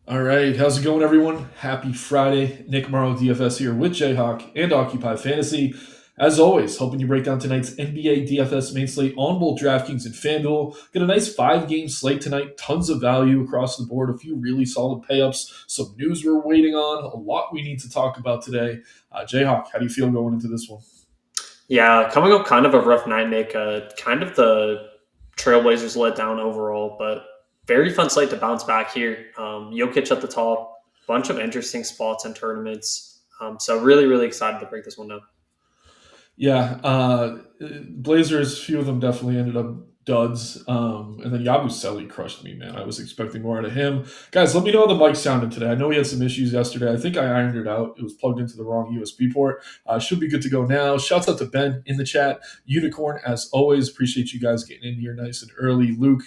All right, how's it going, everyone? Happy Friday. Nick Marro, DFS here with Jayhawk and Occupy Fantasy. As always, hoping you break down tonight's NBA DFS main slate on both DraftKings and FanDuel. Got a nice five-game slate tonight, tons of value across the board, a few really solid payups, some news we're waiting on, a lot we need to talk about today. Jayhawk, how do you feel going into this one? Yeah, coming up kind of a rough night, Nick. Kind of the Trailblazers let down overall, but very fun slate to bounce back here. Jokic at the top, bunch of interesting spots and tournaments. So really, really excited to break this one down. Yeah, Blazers, few of them definitely ended up duds. And then Yabusele crushed me, man. I was expecting more out of him. Guys, let me know how the mic sounded today. I know he had some issues yesterday. I think I ironed it out. It was plugged into the wrong USB port. Should be good to go now. Shouts out to Ben in the chat. Unicorn, as always. Appreciate you guys getting in here nice and early. Luke,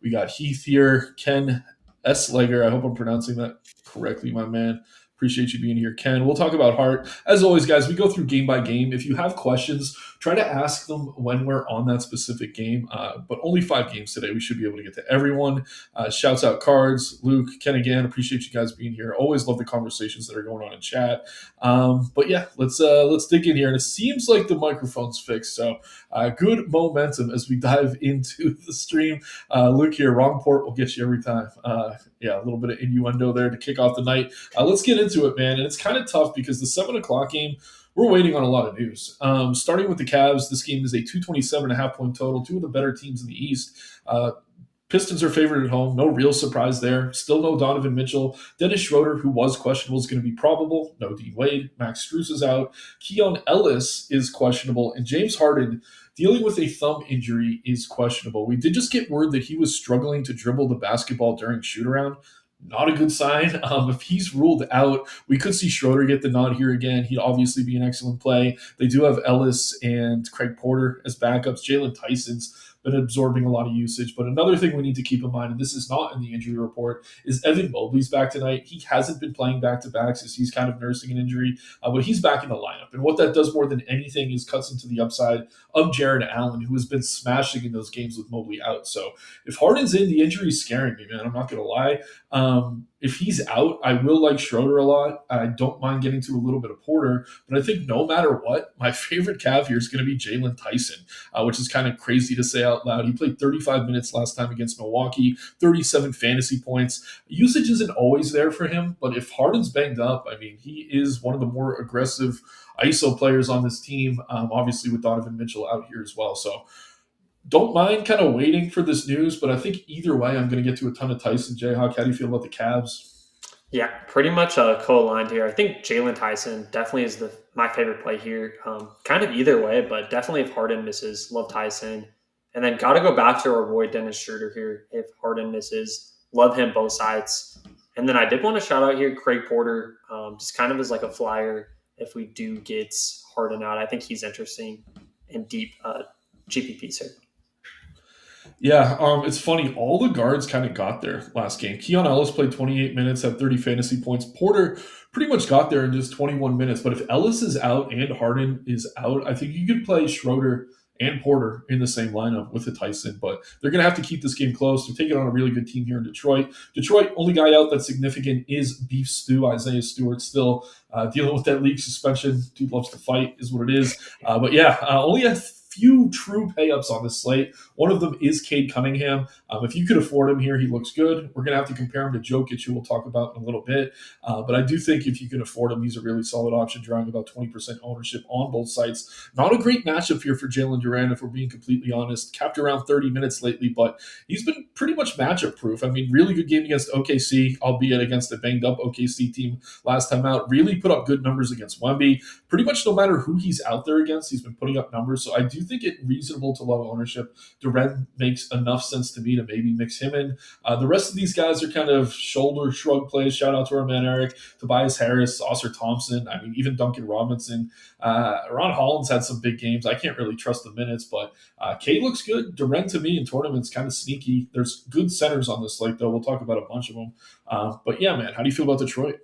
we got Heath here. Ken S. Legger. I hope I'm pronouncing that correctly, my man. Appreciate you being here, Ken. We'll talk about Hart. As always, guys, we go through game by game. If you have questions, try to ask them when we're on that specific game. But only 5 games today. We should be able to get to everyone. Shouts out Cards, Luke, Ken again. Appreciate you guys being here. Always love the conversations that are going on in chat. But yeah, let's dig in here. And it seems like the microphone's fixed, so good momentum as we dive into the stream. Luke here, wrong port will get you every time. Yeah, a little bit of innuendo there to kick off the night. Let's get into it, man. And it's kind of tough because the 7 o'clock game, we're waiting on a lot of news. Starting with the Cavs, this game is a 227.5 point total, two of the better teams in the East. Pistons are favored at home. No real surprise there. Still no Donovan Mitchell. Dennis Schroeder, who was questionable, is going to be probable. No Dean Wade. Max Strus is out. Keon Ellis is questionable. And James Harden, dealing with a thumb injury, is questionable. We did just get word that he was struggling to dribble the basketball during shoot-around. Not a good sign. If he's ruled out, we could see Schroeder get the nod here again. He'd obviously be an excellent play. They do have Ellis and Craig Porter as backups. Jalen Tyson's been absorbing a lot of usage. But another thing we need to keep in mind, and this is not in the injury report, is Evan Mobley's back tonight. He hasn't been playing back-to-backs as he's kind of nursing an injury, but he's back in the lineup. And what that does more than anything is cuts into the upside of Jared Allen, who has been smashing in those games with Mobley out. So if Harden's in, the injury is scaring me, man. I'm not going to lie. If he's out, I will like Schroeder a lot. I don't mind getting to a little bit of Porter, but I think no matter what, my favorite Cav here is going to be Jalen Tyson, which is kind of crazy to say out loud. He played 35 minutes last time against Milwaukee, 37 fantasy points. Usage isn't always there for him, but if Harden's banged up, I mean, he is one of the more aggressive ISO players on this team, obviously with Donovan Mitchell out here as well. So don't mind kind of waiting for this news, but I think either way, I'm going to get to a ton of Tyson. Jayhawk, how do you feel about the Cavs? Yeah, pretty much co-aligned here. I think Jalen Tyson definitely is my favorite play here. Kind of either way, but definitely if Harden misses, love Tyson. And then got to go back to our boy Dennis Schroeder here. If Harden misses, love him both sides. And then I did want to shout out here Craig Porter, just kind of as like a flyer if we do get Harden out. I think he's interesting and deep GPPs here. Yeah, it's funny. All the guards kind of got there last game. Keon Ellis played 28 minutes, had 30 fantasy points. Porter pretty much got there in just 21 minutes. But if Ellis is out and Harden is out, I think you could play Schroeder and Porter in the same lineup with the Tyson. But they're going to have to keep this game close. They're taking on a really good team here in Detroit. Detroit, only guy out that's significant is Beef Stew. Isaiah Stewart still dealing with that league suspension. Dude loves to fight is what it is. But yeah, only a few true pay-ups on this slate. One of them is Cade Cunningham. If you could afford him here, he looks good. We're going to have to compare him to Jokic, who we'll talk about in a little bit. But I do think if you can afford him, he's a really solid option, drawing about 20% ownership on both sites. Not a great matchup here for Jalen Duran, if we're being completely honest. Capped around 30 minutes lately, but he's been pretty much matchup proof. I mean, really good game against OKC, albeit against a banged-up OKC team last time out. Really put up good numbers against Wemby. Pretty much no matter who he's out there against, he's been putting up numbers. So I do think it reasonable to low ownership. Duren makes enough sense to me to maybe mix him in. The rest of these guys are kind of shoulder shrug plays. Shout out to our man Eric, Tobias Harris, Oscar Thompson. I mean, even Duncan Robinson. Ron Hollins had some big games. I can't really trust the minutes, but Cade looks good. Duren to me in tournaments kind of sneaky. There's good centers on this slate, though. We'll talk about a bunch of them. But yeah, man, how do you feel about Detroit?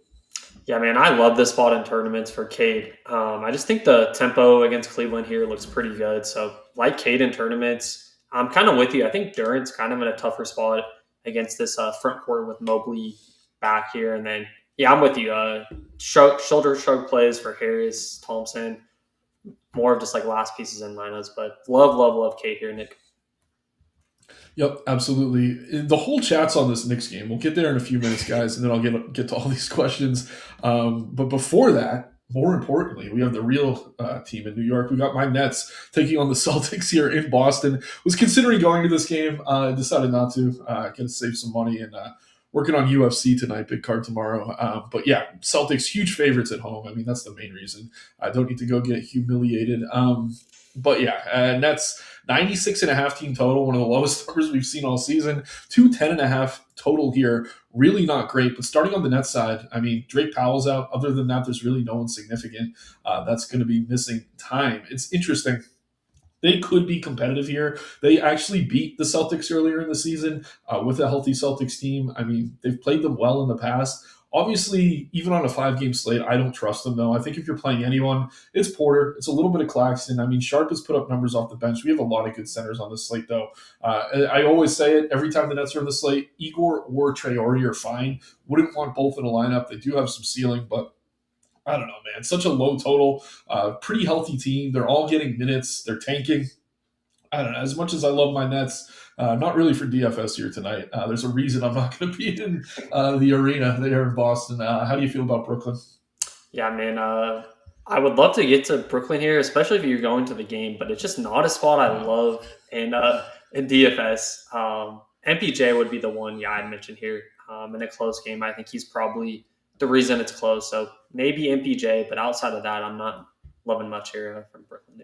Yeah, man, I love this spot in tournaments for Cade. I just think the tempo against Cleveland here looks pretty good. So, like Cade in tournaments, I'm kind of with you. I think Durant's kind of in a tougher spot against this front court with Mobley back here. And then, yeah, I'm with you. Shoulder shrug plays for Harris, Thompson, more of just like last pieces in lineups. But love Kate here, Nick. Yep, absolutely. The whole chat's on this Knicks game. We'll get there in a few minutes, guys, and then I'll get to all these questions. But before that, more importantly, we have the real team in New York. We got my Nets taking on the Celtics here in Boston. Was considering going to this game, decided not to. Going to save some money and working on UFC tonight. Big card tomorrow. But yeah, Celtics huge favorites at home. I mean, that's the main reason. I don't need to go get humiliated. But yeah, Nets 96.5 team total, one of the lowest numbers we've seen all season. 210.5 total here, really not great. But starting on the Nets side, I mean, Drake Powell's out. Other than that, there's really no one significant that's going to be missing time. It's interesting. They could be competitive here. They actually beat the Celtics earlier in the season with a healthy Celtics team. I mean, they've played them well in the past. Obviously, even on a 5-game slate, I don't trust them, though. I think if you're playing anyone, it's Porter. It's a little bit of Claxton. I mean, Sharp has put up numbers off the bench. We have a lot of good centers on this slate, though. I always say it every time the Nets are on the slate, Igor or Traore are fine. Wouldn't want both in a lineup. They do have some ceiling, but I don't know, man. Such a low total, pretty healthy team. They're all getting minutes. They're tanking. I don't know. As much as I love my Nets, not really for DFS here tonight. There's a reason I'm not going to be in the arena there in Boston. How do you feel about Brooklyn? Yeah, man. I would love to get to Brooklyn here, especially if you're going to the game, but it's just not a spot I love in DFS. MPJ would be the one, yeah, I mentioned here in a close game. I think he's probably the reason it's close. So maybe MPJ, but outside of that, I'm not loving much here from Brooklyn.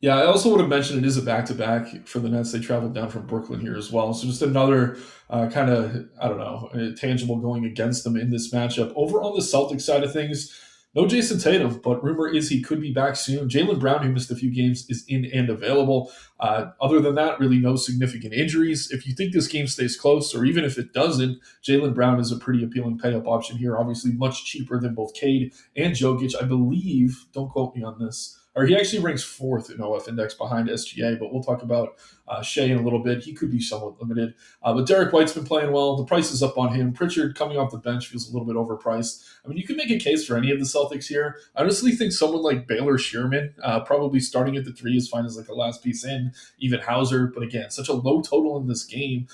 Yeah, I also would have mentioned it is a back-to-back for the Nets. They traveled down from Brooklyn here as well. So just another kind of, I don't know, tangible going against them in this matchup. Over on the Celtics side of things, no Jason Tatum, but rumor is he could be back soon. Jaylen Brown, who missed a few games, is in and available. Other than that, really no significant injuries. If you think this game stays close, or even if it doesn't, Jaylen Brown is a pretty appealing pay-up option here. Obviously much cheaper than both Cade and Jokic. I believe, don't quote me on this, or he actually ranks fourth in OF index behind SGA, but we'll talk about Shea in a little bit. He could be somewhat limited. But Derek White's been playing well. The price is up on him. Pritchard coming off the bench feels a little bit overpriced. I mean, you can make a case for any of the Celtics here. I honestly think someone like Baylor Shearman, probably starting at the 3 is fine as like a last piece in, even Hauser. But again, such a low total in this game.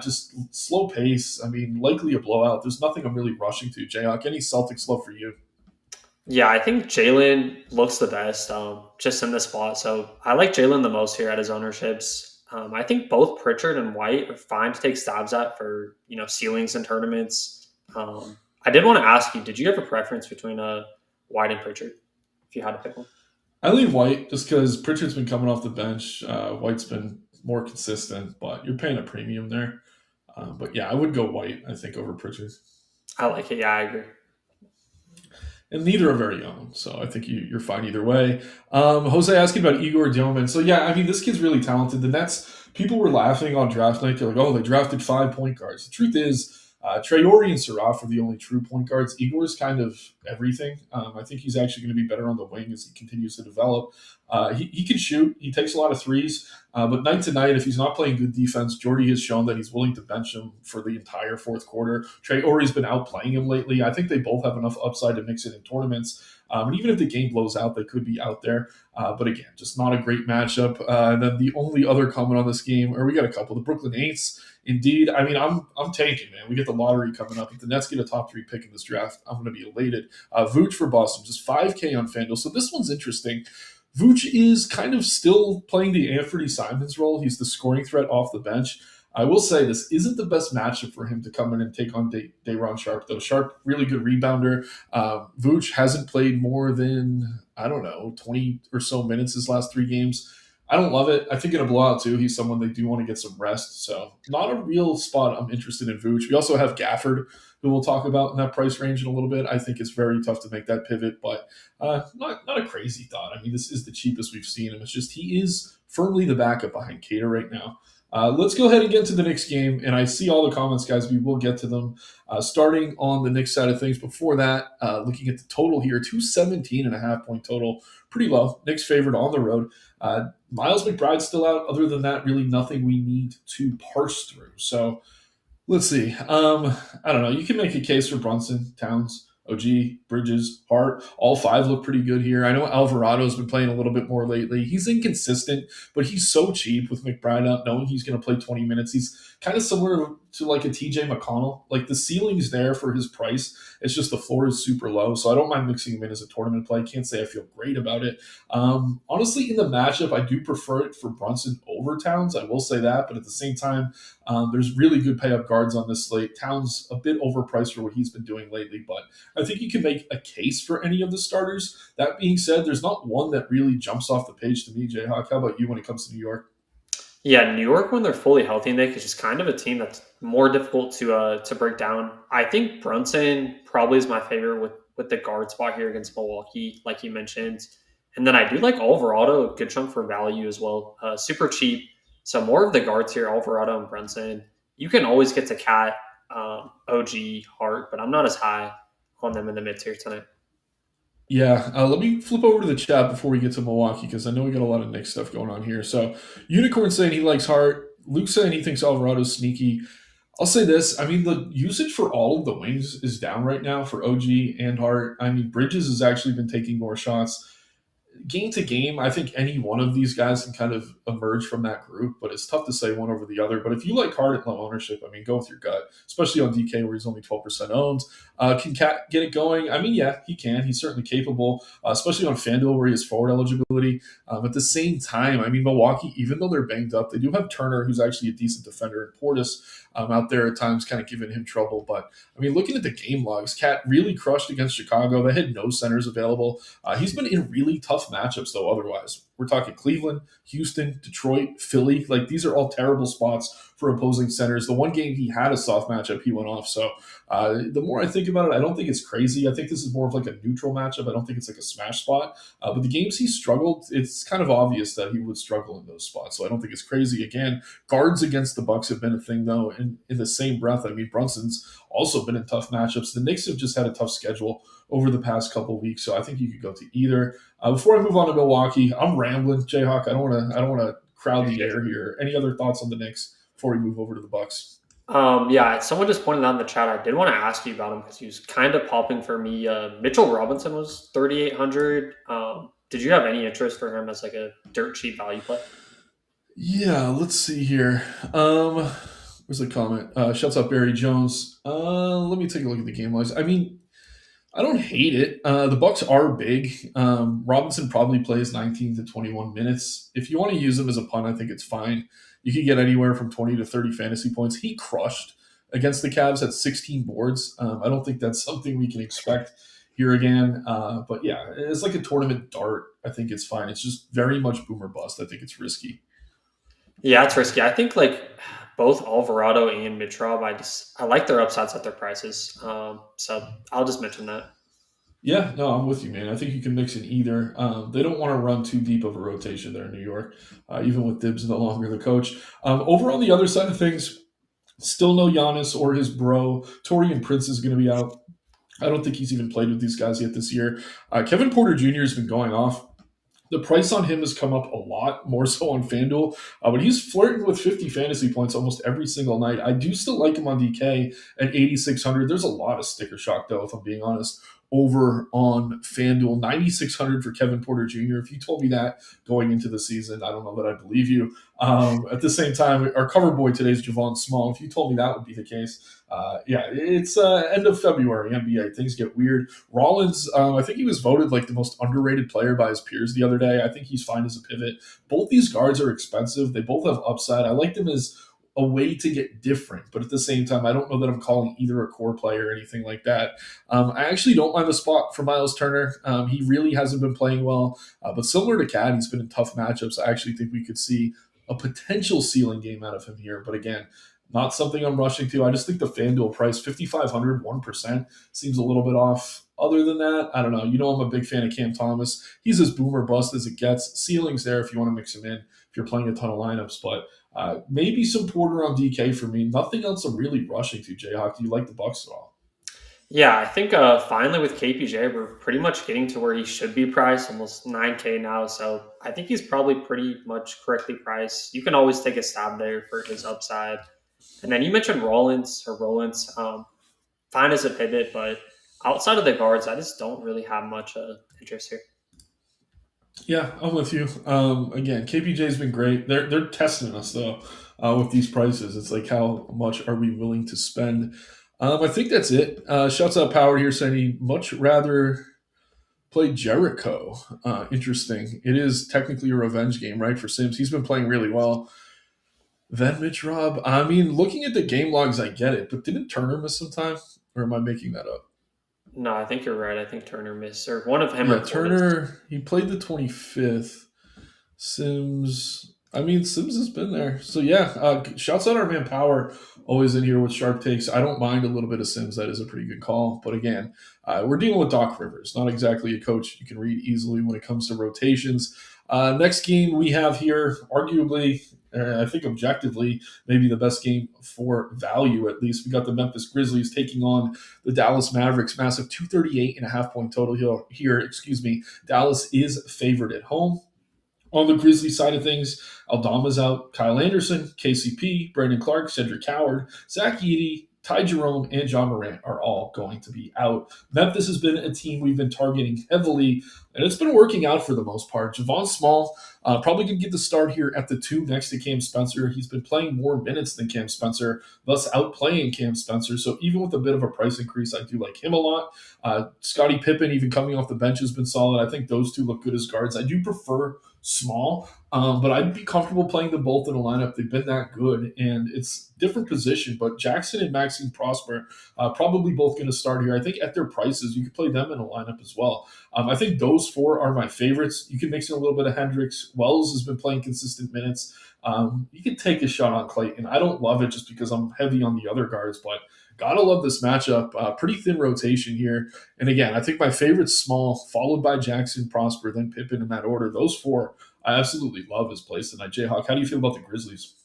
Just slow pace. I mean, likely a blowout. There's nothing I'm really rushing to. Jayhawk, any Celtics love for you? Yeah, I think Jalen looks the best just in this spot. So I like Jalen the most here at his ownerships. I think both Pritchard and White are fine to take stabs at for ceilings and tournaments. I did want to ask you, did you have a preference between White and Pritchard if you had to pick one? I lean White just because Pritchard's been coming off the bench. White's been more consistent, but you're paying a premium there. But yeah, I would go White, I think, over Pritchard. I like it. Yeah, I agree. And neither are very young, so I think you're fine either way. Jose asking about Igor Dioman. So yeah, I mean, this kid's really talented. The Nets, people were laughing on draft night. They're like, oh, they drafted 5 point guards. The truth is, Traore and Saraf are the only true point guards. Igor's kind of everything. I think he's actually going to be better on the wing as he continues to develop. He can shoot. He takes a lot of threes. But night to night, if he's not playing good defense, Jordy has shown that he's willing to bench him for the entire fourth quarter. Traore's been outplaying him lately. I think they both have enough upside to mix it in tournaments. And even if the game blows out, they could be out there. But again, just not a great matchup. And then the only other comment on this game, or we got a couple, the Brooklyn Eights. Indeed, I mean, I'm tanking, man. We get the lottery coming up. If the Nets get a top 3 pick in this draft, I'm going to be elated. Vooch for Boston, just 5K on FanDuel. So this one's interesting. Vooch is kind of still playing the Anthony Simons role. He's the scoring threat off the bench. I will say this isn't the best matchup for him to come in and take on Day'Ron Sharp, though. Sharp, really good rebounder. Vooch hasn't played more than, 20 or so minutes his last 3 games. I don't love it. I think in a blowout, too, he's someone they do want to get some rest. So not a real spot I'm interested in Vooch. We also have Gafford, who we'll talk about in that price range in a little bit. I think it's very tough to make that pivot, but not a crazy thought. I mean, this is the cheapest we've seen him. It's just he is firmly the backup behind Cater right now. Let's go ahead and get to the Knicks game, and I see all the comments, guys. We will get to them. Starting on the Knicks side of things, before that, looking at the total here, 217.5 point total, pretty low. Knicks favored on the road. Miles McBride's still out. Other than that, really nothing we need to parse through. So Let's see. I don't know. You can make a case for Brunson, Towns, OG, Bridges, Hart. All five look pretty good here. I know Alvarado's been playing a little bit more lately. He's inconsistent, but he's so cheap with McBride out, knowing he's going to play 20 minutes. He's kind of similar to like a TJ McConnell. Like the ceiling's there for his price. It's just the floor is super low. So I don't mind mixing him in as a tournament play. Can't say I feel great about it. Honestly, in the matchup, I do prefer it for Brunson over Towns. I will say that, but at the same time, there's really good pay up guards on this slate. Towns a bit overpriced for what he's been doing lately, but I think you can make a case for any of the starters. That being said, there's not one that really jumps off the page to me, Jayhawk. How about you when it comes to New York? Yeah, New York when they're fully healthy, Nick, is just kind of a team that's more difficult to break down. I think Brunson probably is my favorite with the guard spot here against Milwaukee, like you mentioned, and then I do like Alvarado, a good chunk for value as well, super cheap. So more of the guards here, Alvarado and Brunson. You can always get to Cat, OG, Hart, but I'm not as high on them in the mid tier tonight. Yeah, let me flip over to the chat before we get to Milwaukee because I know we got a lot of Nick stuff going on here. So, Unicorn saying he likes Hart. Luke saying he thinks Alvarado's sneaky. I'll say this. I mean, the usage for all of the wings is down right now for OG and Hart. I mean, Bridges has actually been taking more shots game to game, I think any one of these guys can kind of emerge from that group, but it's tough to say one over the other. But if you like Hart at low ownership, I mean, go with your gut, especially on DK where he's only 12% owned. Can Cat get it going? I mean, yeah, he can. He's certainly capable, especially on FanDuel where he has forward eligibility. At the same time, I mean, Milwaukee, even though they're banged up, they do have Turner, who's actually a decent defender, and Portis out there at times kind of giving him trouble. But I mean, looking at the game logs, Cat really crushed against Chicago. They had no centers available. He's been in really tough matchups, though, otherwise. We're talking Cleveland, Houston, Detroit, Philly. Like, these are all terrible spots for opposing centers. The one game he had a soft matchup, he went off. So the more I think about it, I don't think it's crazy. I think this is more of like a neutral matchup. I don't think it's like a smash spot. But the games he struggled, it's kind of obvious that he would struggle in those spots. So I don't think it's crazy. Again, guards against the Bucks have been a thing, though. And in the same breath, I mean, Brunson's also been in tough matchups. The Knicks have just had a tough schedule over the past couple of weeks. So I think you could go to either. Before I move on to Milwaukee, I'm rambling, Jayhawk. I don't want to crowd the air here. Any other thoughts on the Knicks before we move over to the Bucks? Yeah, someone just pointed out in the chat. I did want to ask you about him because he was kind of popping for me. Mitchell Robinson was 3,800. Did you have any interest for him as like a dirt cheap value play? Yeah, let's see here. Where's the comment? Shuts up Barry Jones. Let me take a look at the game logs. I mean, I don't hate it. The Bucks are big. Robinson probably plays 19 to 21 minutes. If you want to use him as a punt, I think it's fine. You could get anywhere from 20 to 30 fantasy points. He crushed against the Cavs at 16 boards. I don't think that's something we can expect here again. But yeah, it's like a tournament dart. I think it's fine. It's just very much boomer bust. I think it's risky. Yeah, it's risky. I think like both Alvarado and Mitrov, I like their upsides at their prices. So I'll just mention that. Yeah, no, I'm with you, man. I think you can mix in either. They don't want to run too deep of a rotation there in New York, even with Dibbs no longer the coach. Over on the other side of things, still no Giannis or his bro. Torian Prince is going to be out. I don't think he's even played with these guys yet this year. Kevin Porter Jr. has been going off. The price on him has come up a lot, more so on FanDuel, but he's flirting with 50 fantasy points almost every single night. I do still like him on DK at 8,600. There's a lot of sticker shock, though, if I'm being honest, over on FanDuel. 9,600 for Kevin Porter Jr. If you told me that going into the season, I don't know that I believe you. At the same time, our cover boy today is Javon Small. If you told me that would be the case, yeah, it's end of February, NBA. Things get weird. Rollins, I think he was voted like the most underrated player by his peers the other day. I think he's fine as a pivot. Both these guards are expensive. They both have upside. I like them as a way to get different, but at the same time, I don't know that I'm calling either a core player or anything like that. I actually don't mind the spot for Miles Turner. He really hasn't been playing well, but similar to Cat, he's been in tough matchups. I actually think we could see a potential ceiling game out of him here, but again, not something I'm rushing to. I just think the FanDuel price, 5,500, 1%, seems a little bit off. Other than that, I don't know. You know, I'm a big fan of Cam Thomas. He's as boomer bust as it gets. Ceiling's there if you want to mix him in, if you're playing a ton of lineups. But maybe some Porter on DK for me. Nothing else I'm really rushing to, Jayhawk. Do you like the Bucks at all? Yeah, I think finally with KPJ, we're pretty much getting to where he should be priced, almost 9K now. So I think he's probably pretty much correctly priced. You can always take a stab there for his upside. And then you mentioned Rollins, fine as a pivot, but outside of the guards, I just don't really have much interest here. Yeah, I'm with you. Again, KPJ's been great. They're testing us though with these prices. It's like how much are we willing to spend? I think that's it. Shouts out Power here saying he'd much rather play Jericho. Interesting. It is technically a revenge game, right, for Sims. He's been playing really well. Then Mitch Rob. I mean, looking at the game logs, I get it, but didn't Turner miss some time? Or am I making that up? No, I think you're right. I think Turner missed, or one of him Yeah, or Portis. Turner, he played the 25th. Sims. I mean, Sims has been there. So, yeah, shouts out our man Power, always in here with sharp takes. I don't mind a little bit of Sims. That is a pretty good call. But again, we're dealing with Doc Rivers, not exactly a coach you can read easily when it comes to rotations. Next game we have here, arguably, I think objectively, maybe the best game for value, at least. We got the Memphis Grizzlies taking on the Dallas Mavericks. Massive 238.5 point total here. Excuse me. Dallas is favored at home. On the Grizzlies side of things, Aldama's out. Kyle Anderson, KCP, Brandon Clark, Cedric Howard, Zach Edey, Ty Jerome, and John Morant are all going to be out. Memphis has been a team we've been targeting heavily, and it's been working out for the most part. Javon Small probably going to get the start here at the 2 next to Cam Spencer. He's been playing more minutes than Cam Spencer, thus outplaying Cam Spencer. So even with a bit of a price increase, I do like him a lot. Scottie Pippen, even coming off the bench, has been solid. I think those two look good as guards. I do prefer Small, but I'd be comfortable playing them both in a lineup. They've been that good, and it's different position. But Jackson and Maxime Prosper probably both going to start here. I think at their prices, you could play them in a lineup as well. I think those four are my favorites. You can mix in a little bit of Hendricks. Wells has been playing consistent minutes. You can take a shot on Clayton. I don't love it just because I'm heavy on the other guards, but gotta love this matchup. Pretty thin rotation here. And again, I think my favorite's Small, followed by Jackson, Prosper, then Pippen in that order. Those four I absolutely love his place tonight. Jayhawk, how do you feel about the Grizzlies?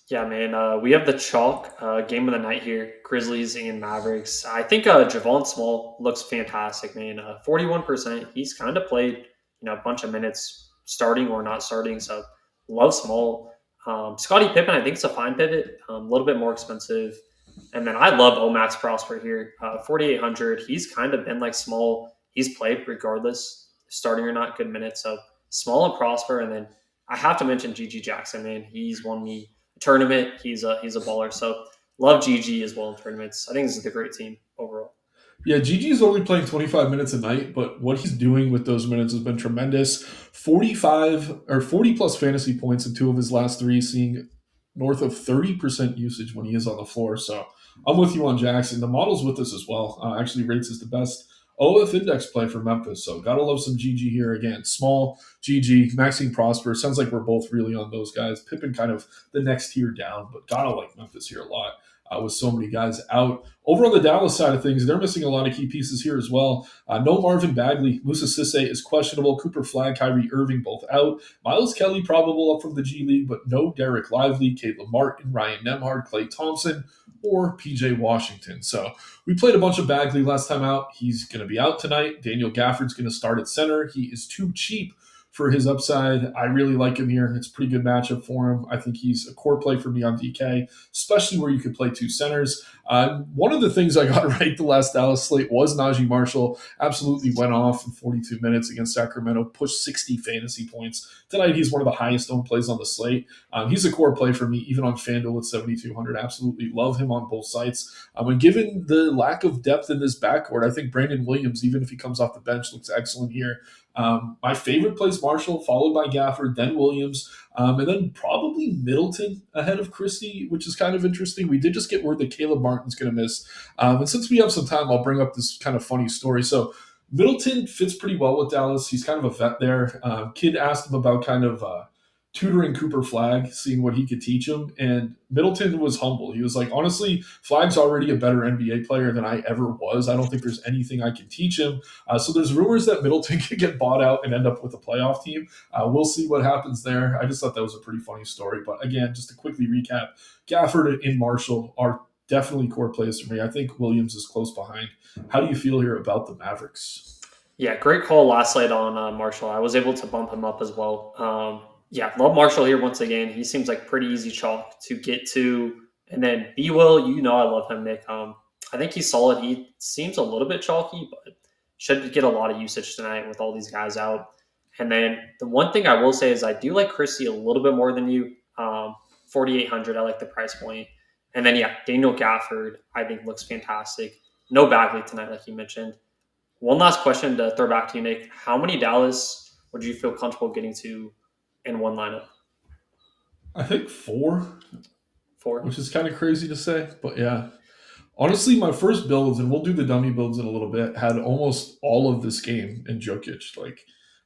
Yeah, man. We have the chalk game of the night here: Grizzlies and Mavericks. I think Javon Small looks fantastic, man. 41%. He's kind of played, a bunch of minutes, starting or not starting. So love Small. Scottie Pippen, I think it's a fine pivot. A little bit more expensive. And then I love Omax Prosper here. 4,800. He's kind of been like Small. He's played regardless, starting or not, good minutes. So Small and Prosper, and then I have to mention GG Jackson, man. He's won me tournament. He's a baller. So love GG as well in tournaments. I think this is a great team overall. Yeah, Gigi's only playing 25 minutes a night, but what he's doing with those minutes has been tremendous. 45 or 40 plus fantasy points in two of his last three, seeing north of 30% usage when he is on the floor. So I'm with you on Jackson. The model's with us as well. Actually rates as the best OF index play for Memphis. So gotta love some GG here again. Small, GG, Maxine Prosper. Sounds like we're both really on those guys. Pippen kind of the next tier down, but gotta like Memphis here a lot. With so many guys out. Over on the Dallas side of things, they're missing a lot of key pieces here as well. No Marvin Bagley. Musa Sisse is questionable. Cooper Flag, Kyrie Irving both out. Miles Kelly probable up from the G League, but no Derek Lively, Caleb Martin, Ryan Nemhard, Clay Thompson, or PJ Washington. So we played a bunch of Bagley last time out. He's going to be out tonight. Daniel Gafford's going to start at center. He is too cheap for his upside. I really like him here. It's a pretty good matchup for him. I think he's a core play for me on DK, especially where you could play two centers. One of the things I got right the last Dallas slate was Najee Marshall. Absolutely went off in 42 minutes against Sacramento, pushed 60 fantasy points. Tonight, he's one of the highest owned plays on the slate. He's a core play for me, even on FanDuel at 7,200. Absolutely love him on both sites. And given the lack of depth in this backcourt, I think Brandon Williams, even if he comes off the bench, looks excellent here. My favorite plays Marshall, followed by Gafford, then Williams, and then probably Middleton ahead of Christie, which is kind of interesting. We did just get word that Caleb Martin's going to miss. And since we have some time, I'll bring up this kind of funny story. So Middleton fits pretty well with Dallas. He's kind of a vet there. Kid asked him about kind of tutoring Cooper Flag, seeing what he could teach him. And Middleton was humble. He was like, honestly, Flag's already a better NBA player than I ever was. I don't think there's anything I can teach him. So there's rumors that Middleton could get bought out and end up with a playoff team. We'll see what happens there. I just thought that was a pretty funny story. But again, just to quickly recap, Gafford and Marshall are definitely core plays for me. I think Williams is close behind. How do you feel here about the Mavericks? Yeah, great call last night on Marshall. I was able to bump him up as well. Yeah, love Marshall here once again. He seems like pretty easy chalk to get to And then B Will, I love him, Nick. I think he's solid. He seems a little bit chalky, but should get a lot of usage tonight with all these guys out. And then the one thing I will say is I do like Christie a little bit more than you. 4,800, I like the price point. And then yeah, Daniel Gafford, I think looks fantastic. No Bagley tonight, like you mentioned. One last question to throw back to you, Nick. How many Dallas would you feel comfortable getting to in one lineup? I think 4, Four? which is kind of crazy to say, but yeah. Honestly, my first builds, and we'll do the dummy builds in a little bit, had almost all of this game in Jokic. Like,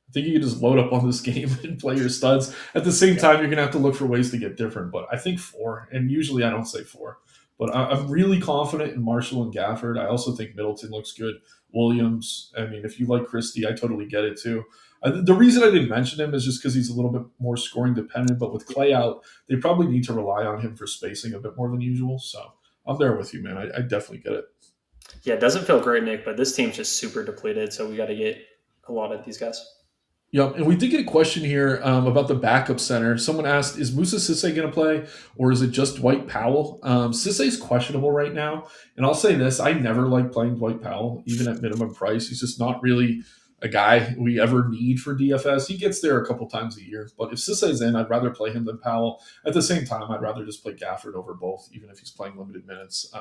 I think you can just load up on this game and play your studs. At the same Yeah. time, you're gonna have to look for ways to get different. But I think 4, and usually I don't say 4. But I'm really confident in Marshall and Gafford. I also think Middleton looks good. Williams. I mean, if you like Christie, I totally get it too. The reason I didn't mention him is just because he's a little bit more scoring dependent. But with Clay out, they probably need to rely on him for spacing a bit more than usual. So I'm there with you, man. I definitely get it. Yeah, it doesn't feel great, Nick, but this team's just super depleted, so we got to get a lot of these guys. Yep, and we did get a question here about the backup center. Someone asked, "Is Musa Sisse going to play, or is it just Dwight Powell?" Sisse's questionable right now, and I'll say this: I never like playing Dwight Powell, even at minimum price. He's just not really a guy we ever need for DFS. He gets there a couple times a year, but if Sisse's in, I'd rather play him than Powell. At the same time, I'd rather just play Gafford over both, even if he's playing limited minutes.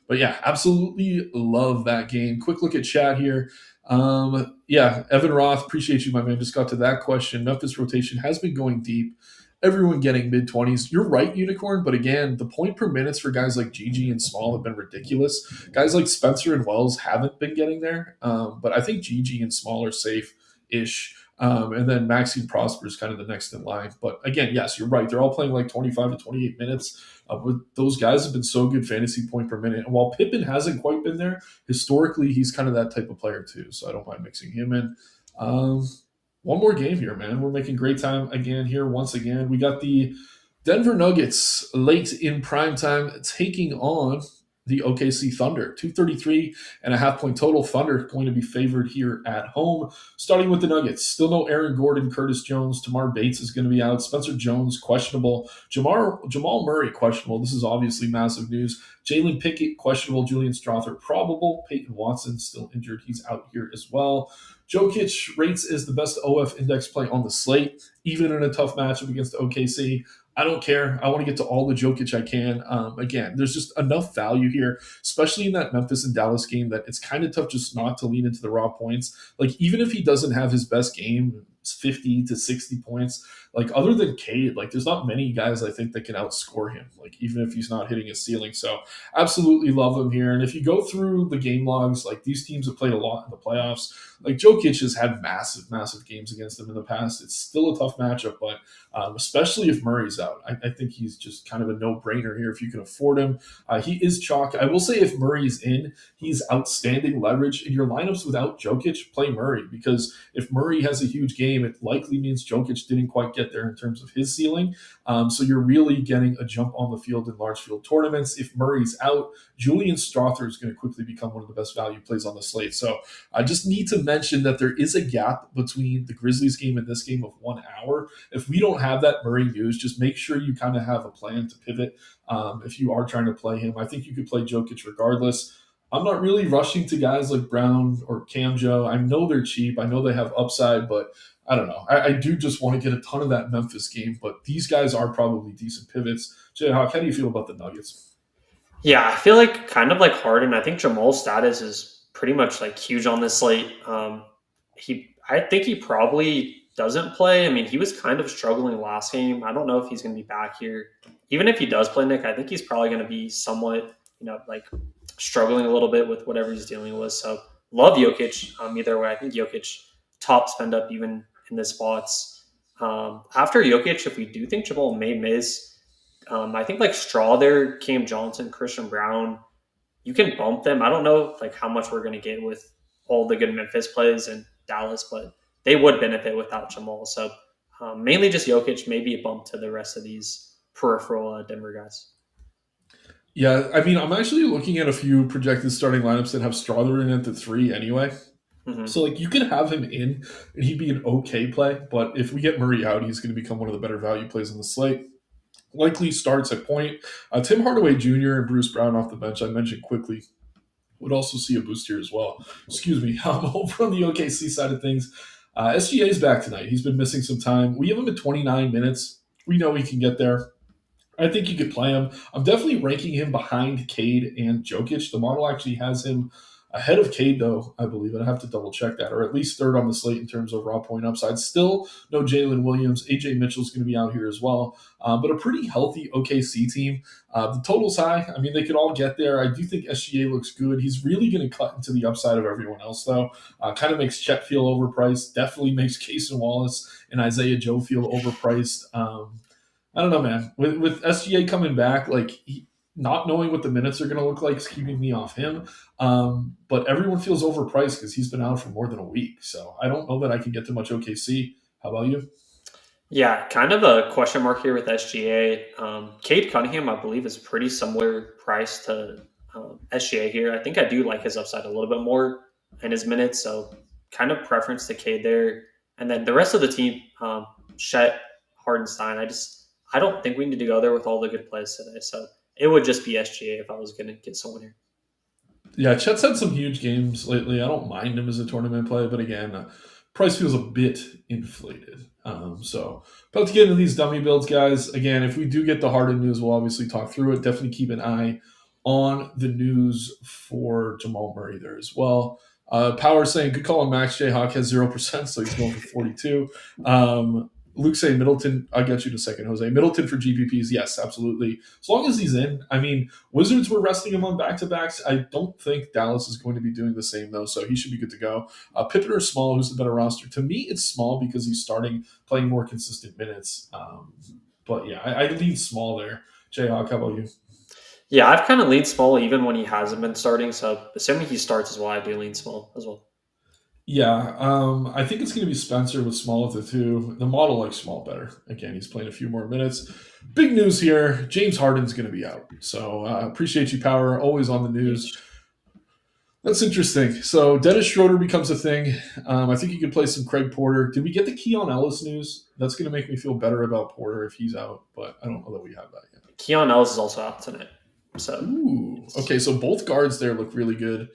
But yeah, absolutely love that game. Quick look at chat here. Yeah, Evan Roth, appreciate you, my man. Just got to that question. Memphis rotation has been going deep. Everyone getting mid 20s. You're right, Unicorn, but again, the point per minutes for guys like Gigi and Small have been ridiculous. Guys like Spencer and Wells haven't been getting there, but I think Gigi and Small are safe ish. And then Maxine Prosper is kind of the next in line. But again, yes, you're right. They're all playing like 25 to 28 minutes. But those guys have been so good fantasy point per minute. And while Pippen hasn't quite been there, historically, he's kind of that type of player too. So I don't mind mixing him in. Um, One more game here, man. We're making great time again here. Once again, we got the Denver Nuggets late in prime time taking on the OKC Thunder. 233.5 point total. Thunder going to be favored here at home. Starting with the Nuggets. Still no Aaron Gordon, Curtis Jones. Tamar Bates is going to be out. Spencer Jones, questionable. Jamal Murray, questionable. This is obviously massive news. Jalen Pickett, questionable. Julian Strother, probable. Peyton Watson, still injured. He's out here as well. Jokic rates is the best OF index play on the slate, even in a tough matchup against OKC. I don't care. I want to get to all the Jokic I can. Again, there's just enough value here, especially in that Memphis and Dallas game, that it's kind of tough just not to lean into the raw points. Like, even if he doesn't have his best game, 50 to 60 points, like, other than Cade, like, there's not many guys I think that can outscore him, like, even if he's not hitting his ceiling. So absolutely love him here. And if you go through the game logs, like, these teams have played a lot in the playoffs. Like, Jokic has had massive, massive games against them in the past. It's still a tough matchup, but especially if Murray's out. I think he's just kind of a no-brainer here if you can afford him. He is chalk. I will say if Murray's in, he's outstanding leverage. In your lineups without Jokic, play Murray, because if Murray has a huge game, it likely means Jokic didn't quite get there in terms of his ceiling. So you're really getting a jump on the field in large field tournaments. If Murray's out, Julian Strother is going to quickly become one of the best value plays on the slate. So I just need to mention that there is a gap between the Grizzlies game and this game of 1 hour. If we don't have that Murray news, just make sure you kind of have a plan to pivot if you are trying to play him. I think you could play Jokic regardless. I'm not really rushing to guys like Brown or Cam Joe. I know they're cheap. I know they have upside, but I don't know. I do just want to get a ton of that Memphis game, but these guys are probably decent pivots. Jayhawk, how do you feel about the Nuggets? Yeah, I feel like kind of like Harden. I think Jamal's status is pretty much like huge on this slate. I think he probably doesn't play. I mean, he was kind of struggling last game. I don't know if he's going to be back here. Even if he does play, Nick, I think he's probably going to be somewhat, like struggling a little bit with whatever he's dealing with. So love Jokic. Either way, I think Jokic top spend up even in the spots. After Jokic, if we do think Jamal may miss, I think like Straw there, Cam Johnson, Christian Brown, you can bump them. I don't know like how much we're going to get with all the good Memphis plays and Dallas, but they would benefit without Jamal. So mainly just Jokic, maybe a bump to the rest of these peripheral Denver guys. Yeah, I mean, I'm actually looking at a few projected starting lineups that have Strother in at the 3 anyway. Mm-hmm. So, like, you can have him in and he'd be an okay play, but if we get Murray out, he's going to become one of the better value plays on the slate. Likely starts at point. Tim Hardaway Jr. and Bruce Brown off the bench, I mentioned quickly, would also see a boost here as well. Excuse me. Over on the OKC side of things, SGA is back tonight. He's been missing some time. We have him at 29 minutes. We know he can get there. I think you could play him. I'm definitely ranking him behind Cade and Jokic. The model actually has him ahead of Cade, though, I believe. And I have to double check that, or at least third on the slate in terms of raw point upside. Still, no Jalen Williams. AJ Mitchell's going to be out here as well. But a pretty healthy OKC team. The total's high. I mean, they could all get there. I do think SGA looks good. He's really going to cut into the upside of everyone else, though. Kind of makes Chet feel overpriced. Definitely makes Cason Wallace and Isaiah Joe feel overpriced. I don't know, man. With SGA coming back, not knowing what the minutes are going to look like is keeping me off him. But everyone feels overpriced because he's been out for more than a week. So I don't know that I can get too much OKC. How about you? Yeah, kind of a question mark here with SGA. Cade Cunningham, I believe, is pretty similar price to SGA here. I think I do like his upside a little bit more in his minutes, so kind of preference to Cade there. And then the rest of the team, Shet, Hardenstein, I don't think we need to go there with all the good plays today. So it would just be SGA if I was going to get someone here. Yeah, Chet's had some huge games lately. I don't mind him as a tournament play, but again, price feels a bit inflated. So about to get into these dummy builds, guys. Again, if we do get the Harden news, we'll obviously talk through it. Definitely keep an eye on the news for Jamal Murray there as well. Power saying, good call on Max J. Hawk has 0%, so he's going for 42. Luke saying Middleton, I'll get you in a second, Jose. Middleton for GPPs, yes, absolutely. As long as he's in. I mean, Wizards were resting him on back-to-backs. I don't think Dallas is going to be doing the same, though, so he should be good to go. Pippen or Small, who's the better roster? To me, it's Small because he's playing more consistent minutes. But yeah, I lean Small there. Jayhawk, how about you? Yeah, I've kind of leaned Small even when he hasn't been starting. So assuming he starts as well, I do lean Small as well. Yeah, I think it's going to be Spencer with Small at the two. The model likes Small better. Again, he's playing a few more minutes. Big news here. James Harden's going to be out. So appreciate you, Power. Always on the news. That's interesting. So Dennis Schroeder becomes a thing. I think you could play some Craig Porter. Did we get the Keon Ellis news? That's going to make me feel better about Porter if he's out, but I don't know that we have that yet. Keon Ellis is also out tonight. So ooh, okay. So both guards there look really good.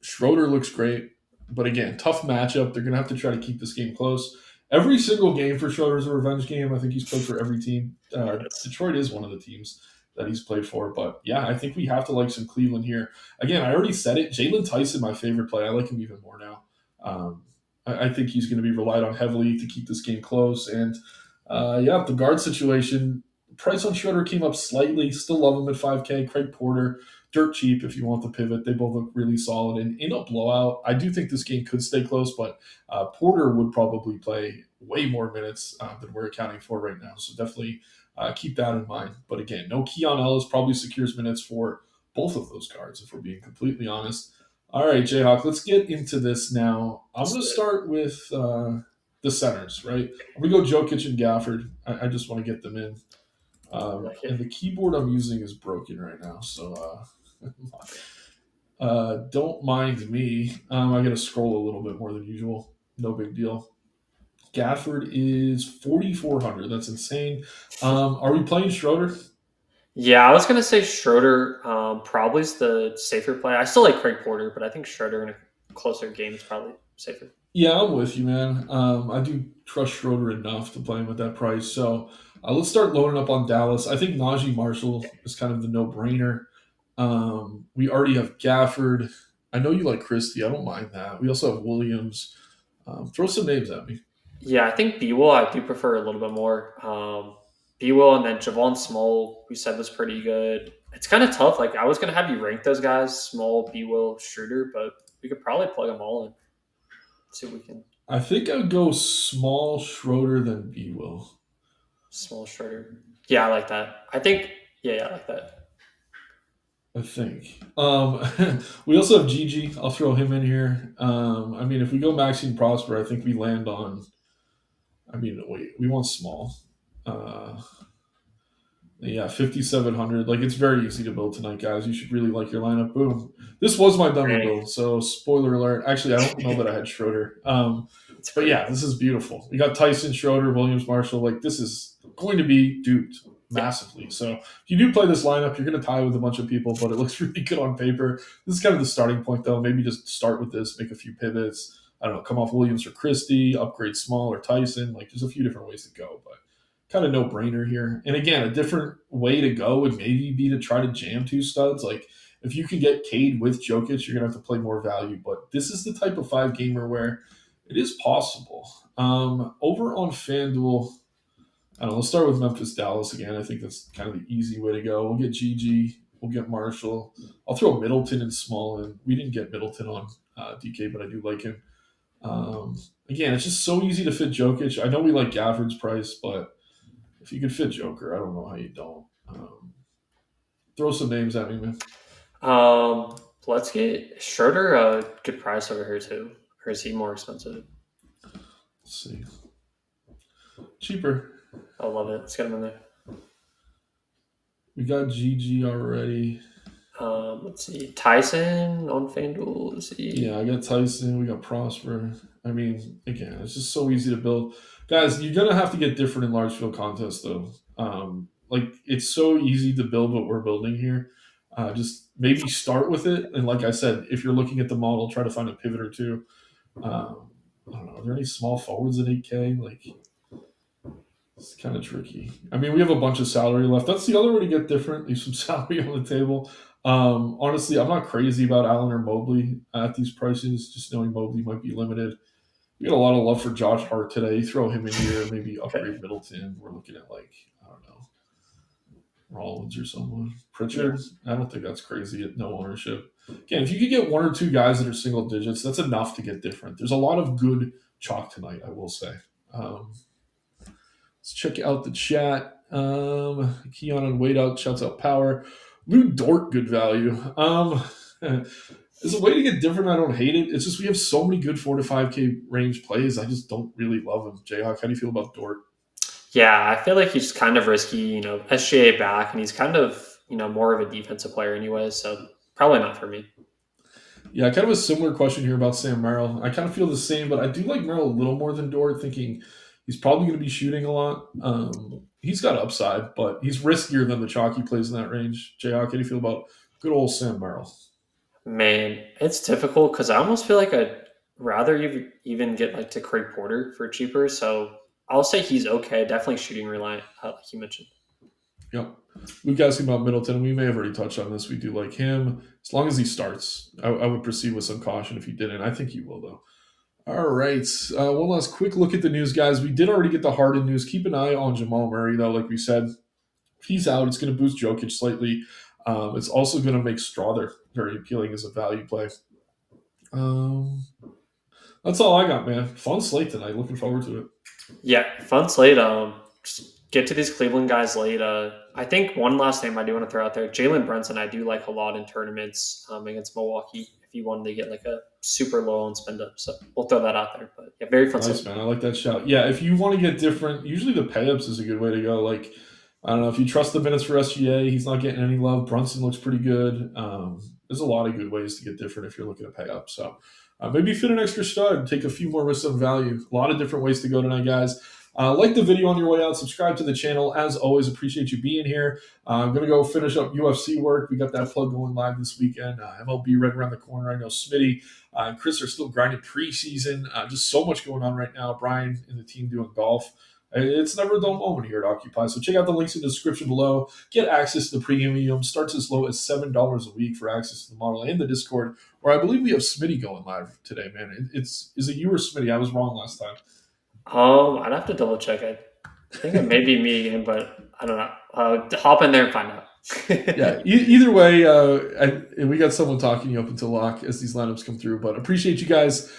Schroeder looks great. But again, tough matchup. They're going to have to try to keep this game close. Every single game for Schroeder is a revenge game. I think he's played for every team. Detroit is one of the teams that he's played for. But yeah, I think we have to like some Cleveland here. Again, I already said it. Jalen Tyson, my favorite play. I like him even more now. I think he's going to be relied on heavily to keep this game close. And yeah, the guard situation, price on Schroeder came up slightly. Still love him at 5K. Craig Porter, dirt cheap if you want the pivot. They both look really solid. And in a blowout, I do think this game could stay close, but Porter would probably play way more minutes than we're accounting for right now. So definitely keep that in mind. But again, no Keon Ellis probably secures minutes for both of those guards, if we're being completely honest. All right, Jayhawk, let's get into this now. I'm going to start with the centers, right? I'm going to go Jokic and Gafford. I just want to get them in. And the keyboard I'm using is broken right now, so don't mind me. I got to scroll a little bit more than usual. No big deal. Gafford is 4,400. That's insane. Are we playing Schroeder? Yeah, I was going to say Schroeder probably is the safer play. I still like Craig Porter, but I think Schroeder in a closer game is probably safer. Yeah, I'm with you, man. I do trust Schroeder enough to play him at that price. So let's start loading up on Dallas. I think Najee Marshall is kind of the no-brainer. We already have Gafford. I know you like Christie. I don't mind that. We also have Williams. Throw some names at me. Yeah, I think B-Will I do prefer a little bit more. B-Will and then Javon Small, we said was pretty good. It's kind of tough. Like I was going to have you rank those guys, Small, B-Will, Schroeder, but we could probably plug them all in. See if we can. I think I would go Small, Schroeder, then B-Will. Small, Schroeder. Yeah, I like that. I think, yeah, I like that. I think. We also have Gigi. I'll throw him in here. I mean, if we go Maxine Prosper, I think we land on. I mean, wait, we want Small. Yeah, 5,700. Like, it's very easy to build tonight, guys. You should really like your lineup. Boom. This was my dummy build, so spoiler alert. Actually, I don't know that I had Schroeder. But yeah, this is beautiful. We got Tyson, Schroeder, Williams, Marshall. Like, this is going to be duped massively. So if you do play this lineup, you're going to tie with a bunch of people, but it looks really good on paper. This is kind of the starting point, though. Maybe just start with this, make a few pivots. I don't know, come off Williams or Christie, upgrade Small or Tyson. Like, there's a few different ways to go, but kind of no brainer here. And again, a different way to go would maybe be to try to jam two studs. Like, if you can get Cade with Jokic, you're going to have to play more value. But this is the type of 5-gamer where it is possible. Over on FanDuel, I don't know, let's start with Memphis Dallas again. I think that's kind of the easy way to go. We'll get GG. We'll get Marshall. I'll throw Middleton and Small in. We didn't get Middleton on DK, but I do like him. Again, it's just so easy to fit Jokic. I know we like Gafford's price, but if you could fit Joker, I don't know how you don't. Throw some names at me, man. Let's get Schroeder a good price over here too, or is he more expensive? Let's see. Cheaper. I love it. Let's get him in there. We got GG already. Let's see. Tyson on FanDuel. Let's see. Yeah, I got Tyson. We got Prosper. I mean, again, it's just so easy to build. Guys, you're going to have to get different in large field contests, though. Like, it's so easy to build what we're building here. Just maybe start with it. And like I said, if you're looking at the model, try to find a pivot or two. I don't know. Are there any small forwards at 8K? Like, it's kind of tricky. I mean, we have a bunch of salary left. That's the other way to get different. Leave some salary on the table. Honestly, I'm not crazy about Allen or Mobley at these prices, just knowing Mobley might be limited. We got a lot of love for Josh Hart today. Throw him in here, maybe upgrade Middleton. We're looking at, like, I don't know, Rollins or someone. Pritchard, I don't think that's crazy at no ownership. Again, if you could get one or two guys that are single digits, that's enough to get different. There's a lot of good chalk tonight, I will say. Let's check out the chat. Keon and Wade out, shouts out Power. Lou Dort, good value. There's a way to get different. I don't hate it. It's just we have so many good 4 to 5K range plays. I just don't really love him. Jayhawk, how do you feel about Dort? Yeah, I feel like he's kind of risky, SGA back, and he's kind of, more of a defensive player anyway, so probably not for me. Yeah, kind of a similar question here about Sam Merrill. I kind of feel the same, but I do like Merrill a little more than Dort, thinking he's probably going to be shooting a lot. He's got upside, but he's riskier than the chalk he plays in that range. Jayhawk, how do you feel about good old Sam Merrill? Man, it's difficult because I almost feel like I'd rather even get like to Craig Porter for cheaper. So I'll say he's okay. Definitely shooting reliant, like you mentioned. Yep. Luke asking about Middleton. We may have already touched on this. We do like him. As long as he starts, I would proceed with some caution if he didn't. I think he will, though. All right. One last quick look at the news, guys. We did already get the Harden news. Keep an eye on Jamal Murray, though. Like we said, if he's out, it's going to boost Jokic slightly. It's also going to make Strother very appealing as a value play. That's all I got, man. Fun slate tonight. Looking forward to it. Yeah, fun slate. Just get to these Cleveland guys late. I think one last name I do want to throw out there, Jalen Brunson, I do like a lot in tournaments against Milwaukee if you wanted to get like a super low on spend up. So we'll throw that out there. But yeah, very fun. Nice, man. I like that shout. Yeah, if you want to get different, usually the pay-ups is a good way to go. Like, I don't know, if you trust the minutes for SGA, he's not getting any love. Brunson looks pretty good. There's a lot of good ways to get different if you're looking to pay up. So maybe fit an extra stud, take a few more risks on value. A lot of different ways to go tonight, guys. Like the video on your way out. Subscribe to the channel. As always, appreciate you being here. I'm going to go finish up UFC work. We got that plug going live this weekend. MLB right around the corner. I know Smitty and Chris are still grinding preseason. Just so much going on right now. Brian and the team doing golf. It's never a dull moment here at Occupy. So check out the links in the description below. Get access to the premium. Starts as low as $7 a week for access to the model and the Discord, where I believe we have Smitty going live today, man. Is it you or Smitty? I was wrong last time. I'd have to double check. I think it may be me again, but I don't know. Hop in there and find out. Yeah, either way, we got someone talking you up until lock as these lineups come through. But appreciate you guys.